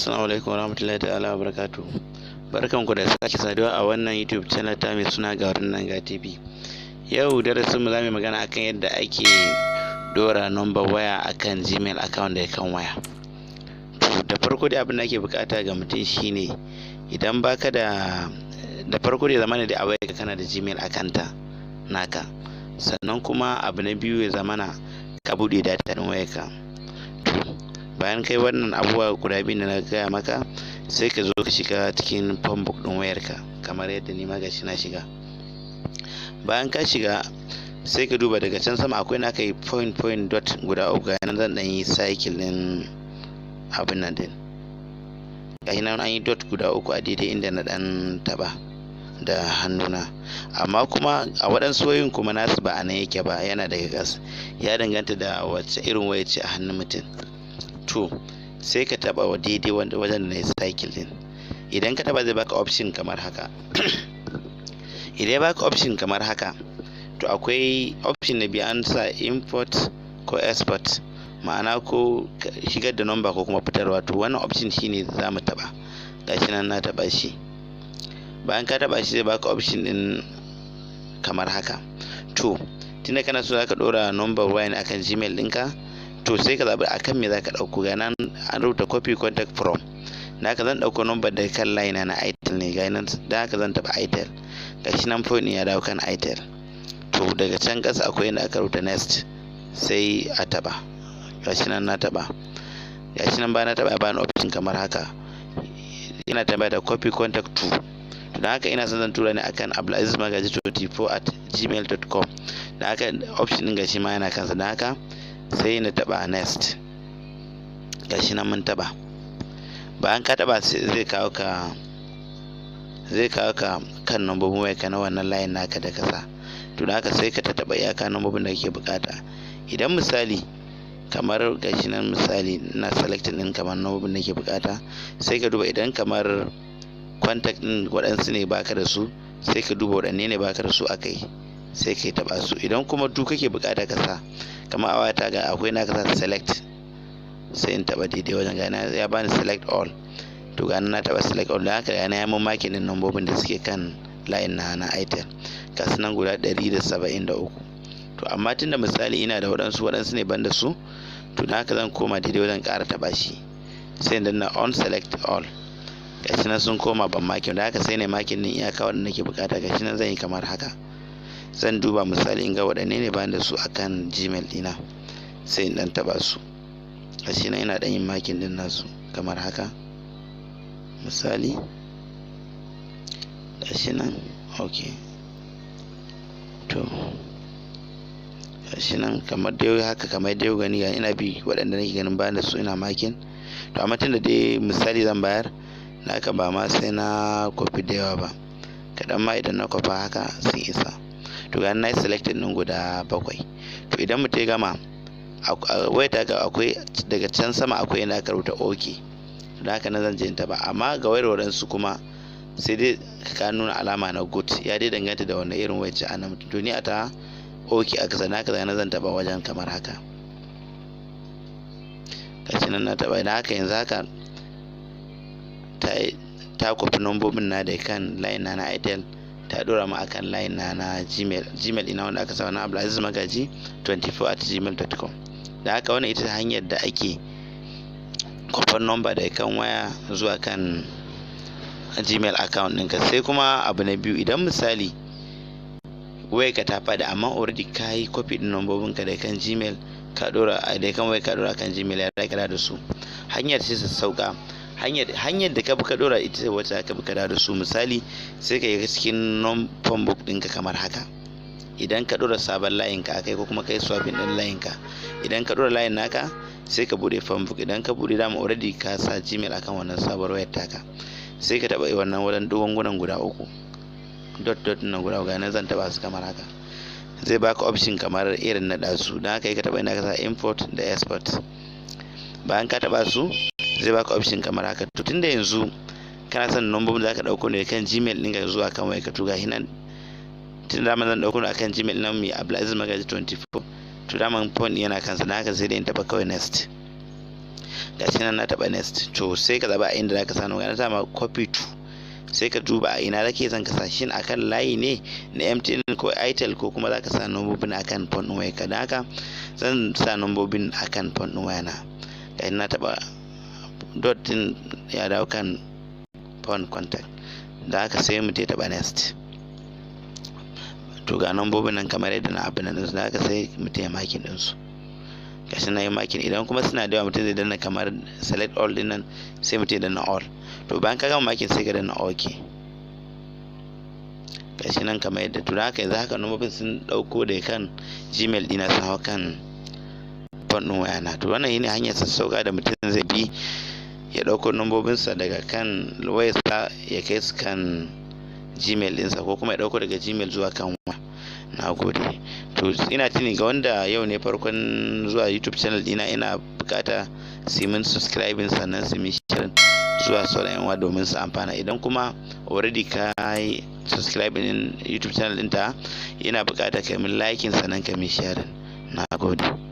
Assalamu alaikum warahmatullahi ta'ala wabarakatuh. Barkanku da sake saduwa a wannan YouTube channel ta mai suna Garin Nanga TV. Yau darasin mu zamu magana akan yadda ake dora number waya akan Gmail account da kan waya. To da farko dai abin da ake bukata ga mutum shine idan baka da farko dai zamana da a wayarka kana da Gmail account naka. Sannan kuma abu na biyu ya zamana ka bude data din wayarka. Bayan kai wannan abubuwa guda biyu da na gaya maka, sai ka zo ka shiga cikin phone book ɗin wayarka kamar yadda ni ma gashi na shiga. Bayan ka shiga sai ka duba daga can sama akwai naka yi point dot guda uku, ga nan zan dan yi cycle din abin nan din. Gashi nan an yi dot guda uku a daidai inda na dan taba da hannuna, amma kuma a waɗansu wayoyin kuma nasu ba a nan yake ba, yana daga gas. Ya danganta da wacce irin waya ce a hannun mutum. To sai ka taba wa daidai wajen da na cycle din. Idan ka taba zai baka option kamar haka. Idan ya baka option kamar haka, to akwai option na biyu an sa import ko export, ma'ana ko shigar da number ko kuma fitarwa. To wannan option shine za mu taba. Gashi nan na taba shi. Bayan ka taba shi zai baka option din kamar haka. To tunda kana so zaka dora number waya ne akan Gmail ɗinka, to sai ka zaɓi akan me zaka ɗauko. Ga nan an rubuta copy contact from, da haka zan ɗauko number da kan line na itel ne, ga nan da haka zan taɓa itel. Gashi nan phone ya dawo kan itel. To daga can ƙasa akwai inda aka rubuta next, sai a taɓa. Gashi nan na taɓa. Gashi nan ba na taɓa ba ni option kamar haka. Ina taɓa da copy contact to, da haka ina son zan tura ne akan abdulazizmagaji24@gmail.com. da haka option ɗin gashi ma yana kansa, da haka sai na taba next. Gashi nan mun taba. Bayan ka taba zai kawo ka kan nambobin wayarka na wannan layin naka da kasa. To da haka sai ka taba iyaka nambobin da kake bukata. Idan misali kamar gashi nan misali na selecting din kamar nambobin da kake bukata, sai ka duba idan kamar contact din waɗansu ne baka da su, sai ka duba waɗanne ne baka da su akai, sai ka taba su. Idan kuma duk kake bukata ka sa, kamar a wata ga akwai na kasa select, sai in taba daidai wajen gana ya bani select all. To gana na taba select all, da haka gana ya mun makin din nambobin da suke kan line na itel, kasu nan guda 173. To amma tunda misali ina da waɗansu ne banda su, to da haka zan koma daidai wajen ƙara taba shi, sai in danna on select all. Gashi nan sun koma ban makin, da haka sai ne makin din iyaka wanda nake bukata. Gashi nan zan yi kamar haka. Zan duba misali in ga waɗanne ne bani da su akan Gmail ɗina, sai in ɗan taɓa su. Gashi nan ina ɗan yin makin ɗin nasu kamar haka misali. Gashi nan ok. To gashi nan kamar dai haka, kamar dai gani ga ina bi waɗanda nake ganin bani da su ina makin. To amma tunda dai misali zan bayar, da haka ba ma sai na copy da yawa ba, kaɗan ma idan na copy haka sun isa. To ga na yi selected ɗin guda 7. To idan mutum ya gama, wai ta ga akwai daga can sama akwai yana aka rubuta OK, da haka na zan je in taɓa. amma ga wayar waɗansu kuma sai dai ka nuna alama na good, ya dai danganta da wannan irin wayar ce a nan. To ni a ta OK aka sana, haka na zan taɓa wajen kamar haka. Gashi nan na taɓa, da haka yanzu haka ta kwafi nambobin na da kan line na itel, ta dora mu akan line na Gmail ina wanda aka sa na abdulazizmagaji24@gmail.com. da haka wannan ita hanyar da ake kwafan number da kan waya zuwa kan Gmail account ɗinka. Sai kuma abu na biyu, idan misali wayarka ta faɗi amma already ka yi copy ɗin nambobin ka da kan Gmail ka dora da kan waya ka dora kan Gmail, ya daga da su. Hanyar ce sauka, hanyar da ka bi ka dora ita wacce aka bi ka da su. Misali sai ka yi cikin phone book ɗinka kamar haka. Idan ka dora sabon layin ka akai, ko kuma kai swapping ɗin layin ka, idan ka dora layin naka sai ka bude phone book. Idan ka bude dama already ka sa Gmail akan wannan sabuwar wayar taka, sai ka taba wannan wajen dogongunan guda uku, dot na guda uku, nan zan taba su kamar haka. Zai baka option kamar irin na dasu, dan haka ka taba inda ka sa import da export. Bayan ka taba su zai baka option kamar haka. To tunda yanzu kana son nambobin da zaka dauko ne kan Gmail ɗinka zuwa kan wayarka, to gashi nan tunda da zan dauko ne akan Gmail nan mai abdulazizmagaji24, to daman phone yana kansa, dan haka sai dai in taba kawai next. gashi nan na taba next. To sai ka zaba inda zaka sa number, na sama copy to, sai ka duba a ina kake son ka sa, shin akan layi ne na MTN ko Itel, ko kuma zaka sa nambobin akan phone din wayarka. Dan haka zan sa nambobin akan phone din wayana, gashi na taba dot din ya dawo kan phone contact. Da haka sai mu taba next. To ga nambobin nan kamar yadda na abin nan, da haka sai mu makin din su, gashi na yi makin. Idan kuma suna da yawa mutum zai danna kamar select all din nan, sai mutum ya danna all. To bayan ka gama makin sai ka danna ok, gashi nan kamar yadda. To da haka yanzu haka nambobin sun dauko da kan Gmail dina sun hau kan phone din wayana. To wannan shine hanyar sassauka da mutum zai bi ya dauko nambobinsa daga kan wayarsa ya kai su kan Gmail ɗinsa, ko kuma ya dauko daga Gmail zuwa kan waya. Na gode. To ina tuni ga wanda yau ne farkon zuwa YouTube channel dina, ina bukata su min subscribing sannan su min share zuwa sauran yan uwa domin su amfana. Idan kuma already ka yi subscribing din YouTube channel ɗinta, ina bukata ka min liking sannan ka min share. Na gode.